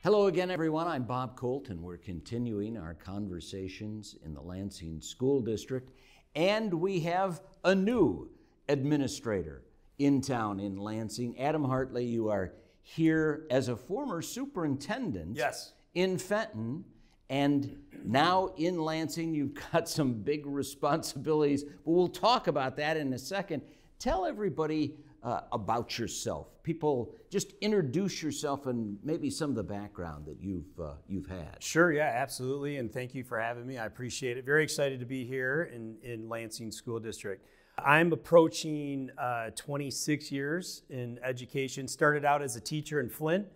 Hello again, everyone. I'm Bob Colt, and we're continuing our conversations in the Lansing School District. And we have a new administrator in town in Lansing. Adam Hartley, you are here as a former superintendent in Fenton. And now in Lansing, you've got some big responsibilities. But we'll talk about that in a second. Tell everybody about yourself. People, just introduce yourself and maybe some of the background that you've had. Sure, yeah, absolutely, and thank you for having me. I appreciate it. Very excited to be here in Lansing School District. I'm approaching 26 years in education. Started out as a teacher in Flint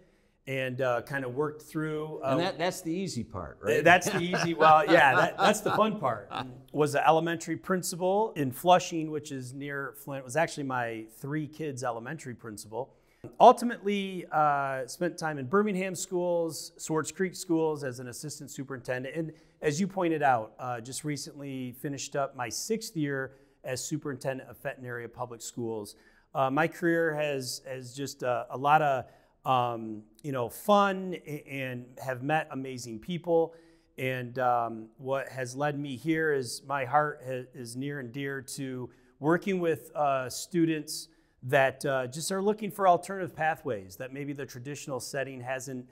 and kind of worked through. And that's the easy part, right? That's the easy, well, yeah, that's the fun part. Was an elementary principal in Flushing, which is near Flint. It was actually my 3 kids' elementary principal. Ultimately, spent time in Birmingham schools, Swartz Creek schools as an assistant superintendent. And as you pointed out, just recently finished up my 6th year as superintendent of Fenton Area Public Schools. My career has just a lot of fun and have met amazing people. And what has led me here is my heart is near and dear to working with students that just are looking for alternative pathways that maybe the traditional setting hasn't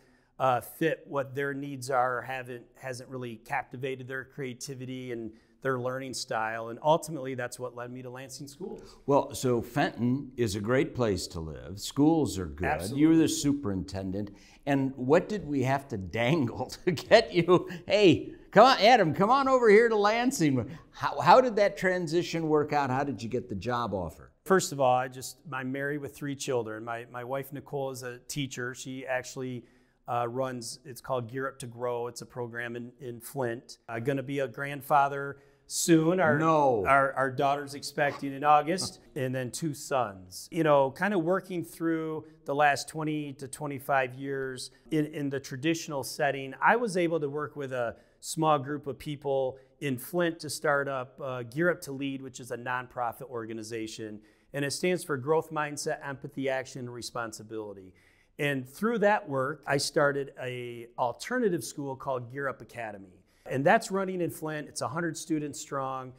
fit what their needs are, hasn't really captivated their creativity and their learning style. And ultimately, that's what led me to Lansing Schools. Well, so Fenton is a great place to live. Schools are good. Absolutely. You're the superintendent. And what did we have to dangle to get you? Hey, come on, Adam, come on over here to Lansing. How did that transition work out? How did you get the job offer? First of all, I'm married with 3 children. My wife, Nicole, is a teacher. She actually runs, it's called Gear Up to Grow. It's a program in Flint. Going to be a grandfather soon. Our daughter's expecting in August, and then 2 sons. You know, kind of working through the last 20 to 25 years in the traditional setting, I was able to work with a small group of people in Flint to start up Gear Up to Lead, which is a nonprofit organization. And it stands for Growth Mindset, Empathy, Action, and Responsibility. And through that work, I started an alternative school called Gear Up Academy. And that's running in Flint. It's 100 students strong.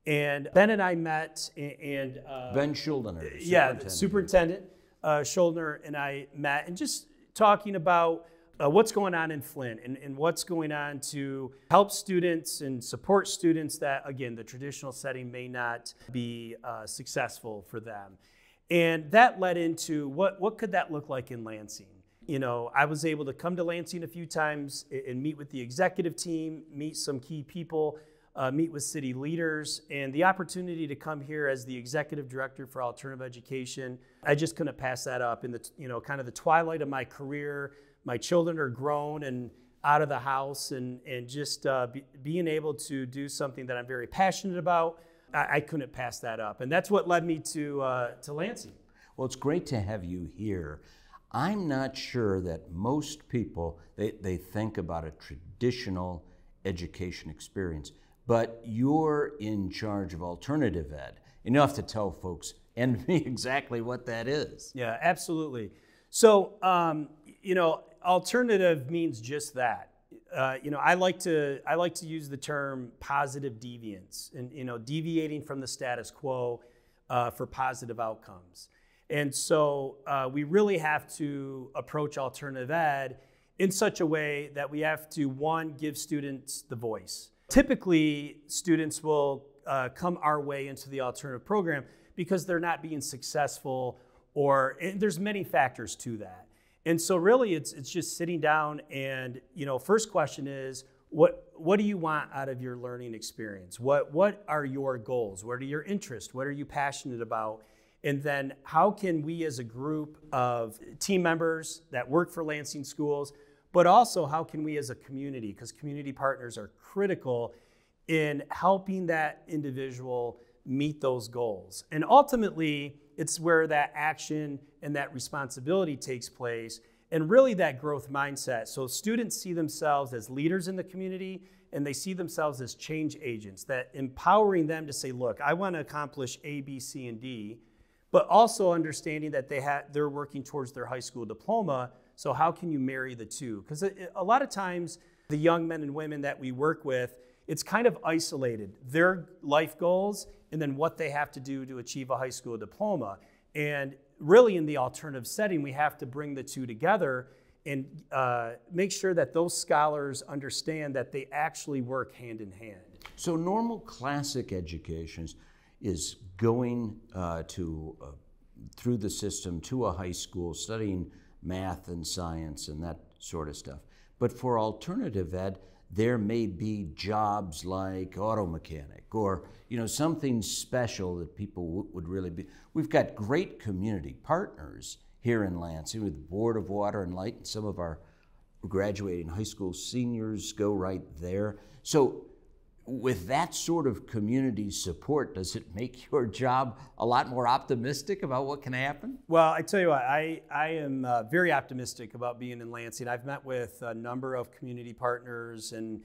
And Ben and I met, and Ben Schuldner, Superintendent Schuldner and I met, and just talking about what's going on in Flint and what's going on to help students and support students that, again, the traditional setting may not be successful for them. And that led into what could that look like in Lansing? You know, I was able to come to Lansing a few times and meet with the executive team, meet some key people, meet with city leaders, and the opportunity to come here as the executive director for alternative education. I just couldn't pass that up in the, kind of the twilight of my career. My children are grown and out of the house, and just being able to do something that I'm very passionate about, I couldn't pass that up. And that's what led me to Lansing. Well, it's great to have you here. I'm not sure that most people, they think about a traditional education experience, but you're in charge of alternative ed. And you have to tell folks and me exactly what that is. Yeah, absolutely. So, alternative means just that. I like to use the term positive deviance, and deviating from the status quo for positive outcomes. And so we really have to approach alternative ed in such a way that we have to, 1, give students the voice. Typically, students will come our way into the alternative program because they're not being successful, and there's many factors to that. And so really it's just sitting down and, first question is, what do you want out of your learning experience? What are your goals? What are your interests? What are you passionate about? And then how can we as a group of team members that work for Lansing Schools, but also how can we as a community, because community partners are critical in helping that individual meet those goals. And ultimately, it's where that action and that responsibility takes place, and really that growth mindset. So students see themselves as leaders in the community, and they see themselves as change agents, that empowering them to say, look, I want to accomplish A, B, C, and D, but also understanding that they're working towards their high school diploma So how can you marry the two? Because a lot of times the young men and women that we work with, it's kind of isolated, their life goals and then what they have to do to achieve a high school diploma. And really in the alternative setting, we have to bring the two together and make sure that those scholars understand that they actually work hand in hand. So normal classic education is going through the system to a high school, studying math and science and that sort of stuff. But for alternative ed, there may be jobs like auto mechanic or something special that people would really be. We've got great community partners here in Lansing with the Board of Water and Light, and some of our graduating high school seniors go right there. So with that sort of community support, does it make your job a lot more optimistic about what can happen? Well, I tell you what, I am very optimistic about being in Lansing. I've met with a number of community partners, and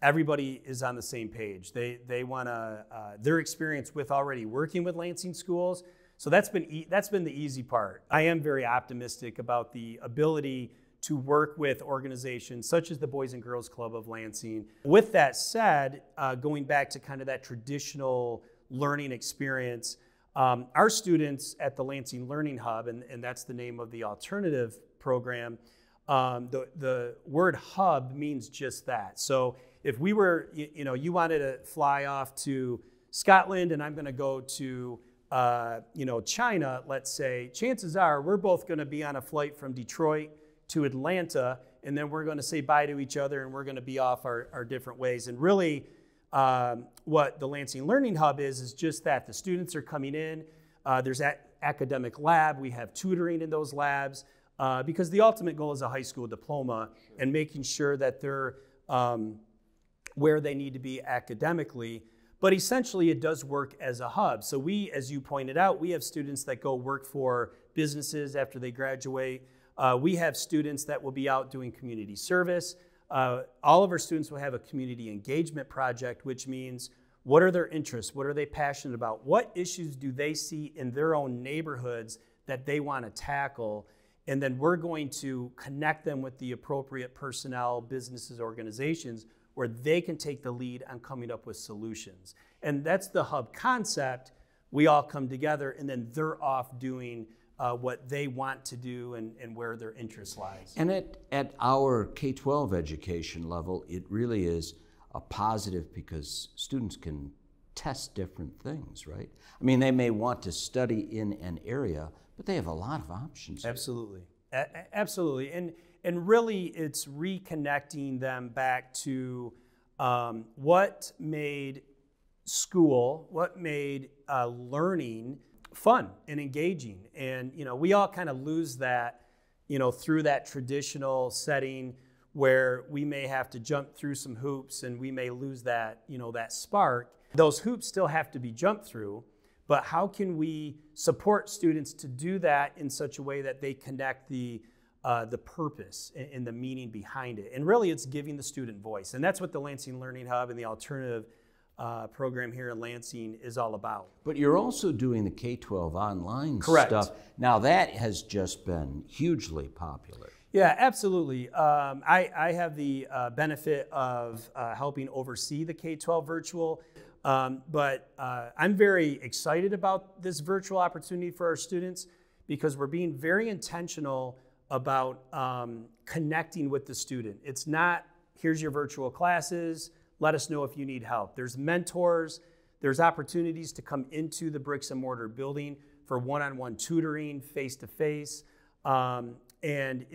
everybody is on the same page. They want to their experience with already working with Lansing schools. So that's been the easy part. I am very optimistic about the ability to work with organizations such as the Boys and Girls Club of Lansing. With that said, going back to kind of that traditional learning experience, our students at the Lansing Learning Hub, and that's the name of the alternative program, the word hub means just that. So if we were, you wanted to fly off to Scotland and I'm going to go to China, let's say, chances are we're both going to be on a flight from Detroit to Atlanta, and then we're going to say bye to each other and we're going to be off our different ways. And really what the Lansing Learning Hub is just that. The students are coming in, there's academic lab, we have tutoring in those labs, because the ultimate goal is a high school diploma and making sure that they're where they need to be academically. But essentially it does work as a hub. So we, as you pointed out, we have students that go work for businesses after they graduate. We have students that will be out doing community service. All of our students will have a community engagement project, which means what are their interests? What are they passionate about? What issues do they see in their own neighborhoods that they want to tackle? And then we're going to connect them with the appropriate personnel, businesses, organizations, where they can take the lead on coming up with solutions. And that's the hub concept. We all come together and then they're off doing what they want to do and where their interest lies. And at our K-12 education level, it really is a positive because students can test different things, right? I mean, they may want to study in an area, but they have a lot of options. Absolutely. Absolutely. And really, it's reconnecting them back to what made school, what made learning fun and engaging. And, we all kind of lose that, through that traditional setting where we may have to jump through some hoops and we may lose that, that spark. Those hoops still have to be jumped through, but how can we support students to do that in such a way that they connect the purpose and the meaning behind it? And really, it's giving the student voice. And that's what the Lansing Learning Hub and the alternative program here in Lansing is all about. But you're also doing the K-12 online Correct. Stuff. Now, that has just been hugely popular. Yeah, absolutely. I have the benefit of helping oversee the K-12 virtual, but I'm very excited about this virtual opportunity for our students because we're being very intentional about connecting with the student. It's not, here's your virtual classes, let us know if you need help. There's mentors, there's opportunities to come into the bricks and mortar building for one-on-one tutoring, face-to-face. And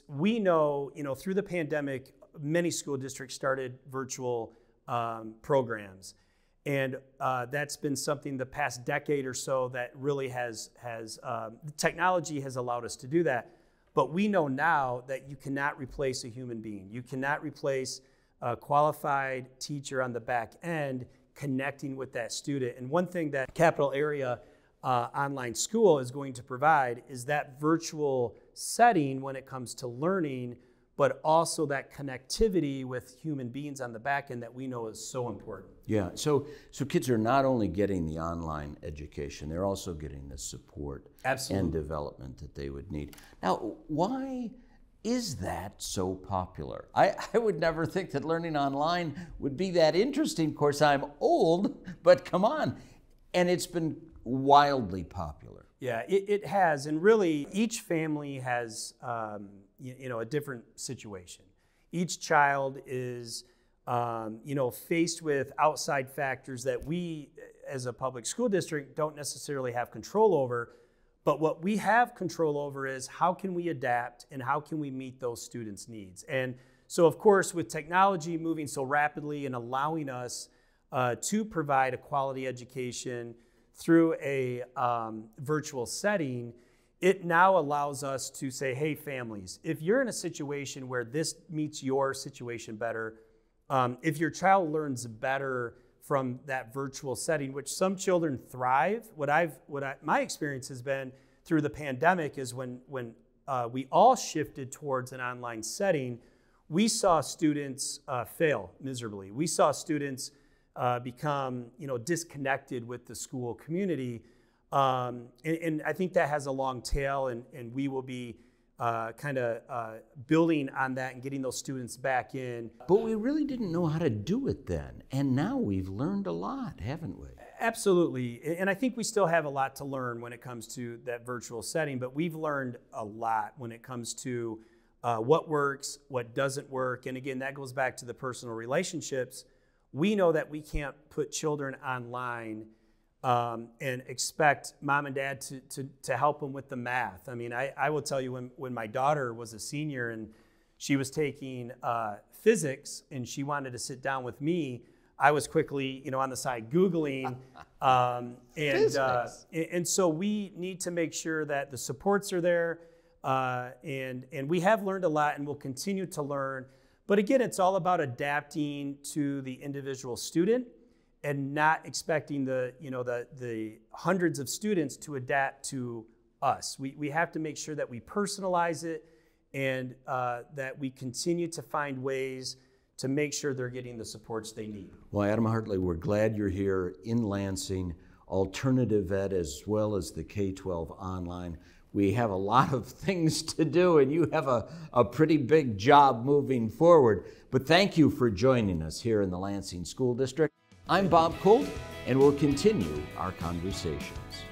we know, through the pandemic, many school districts started virtual programs. And that's been something the past decade or so that really has technology has allowed us to do that. But we know now that you cannot replace a human being. You cannot replace a qualified teacher on the back end connecting with that student. And one thing that Capital Area Online School is going to provide is that virtual setting when it comes to learning, but also that connectivity with human beings on the back end that we know is so important. Yeah, so kids are not only getting the online education, they're also getting the support and development that they would need. Now, why is that so popular? I would never think that learning online would be that interesting. Of course, I'm old, but come on. And it's been wildly popular. Yeah, it has. And really, each family has a different situation. Each child is faced with outside factors that we, as a public school district, don't necessarily have control over. But what we have control over is how can we adapt and how can we meet those students' needs. And so, of course, with technology moving so rapidly and allowing us to provide a quality education through a virtual setting, it now allows us to say, hey, families, if you're in a situation where this meets your situation better, if your child learns better from that virtual setting, which some children thrive. My experience has been through the pandemic is when we all shifted towards an online setting, we saw students fail miserably. We saw students become disconnected with the school community. And I think that has a long tail, and we will be building on that and getting those students back in. But we really didn't know how to do it then. And now we've learned a lot, haven't we? Absolutely. And I think we still have a lot to learn when it comes to that virtual setting, but we've learned a lot when it comes to what works, what doesn't work. And again, that goes back to the personal relationships. We know that we can't put children online and expect mom and dad to help them with the math. I mean, I will tell you, when my daughter was a senior and she was taking physics and she wanted to sit down with me, I was quickly, on the side Googling. And so we need to make sure that the supports are there. And we have learned a lot and will continue to learn. But again, it's all about adapting to the individual student and not expecting the hundreds of students to adapt to us. We have to make sure that we personalize it and that we continue to find ways to make sure they're getting the supports they need. Well, Adam Hartley, we're glad you're here in Lansing, alternative ed as well as the K-12 online. We have a lot of things to do, and you have a pretty big job moving forward. But thank you for joining us here in the Lansing School District. I'm Bob Colt, and we'll continue our conversations.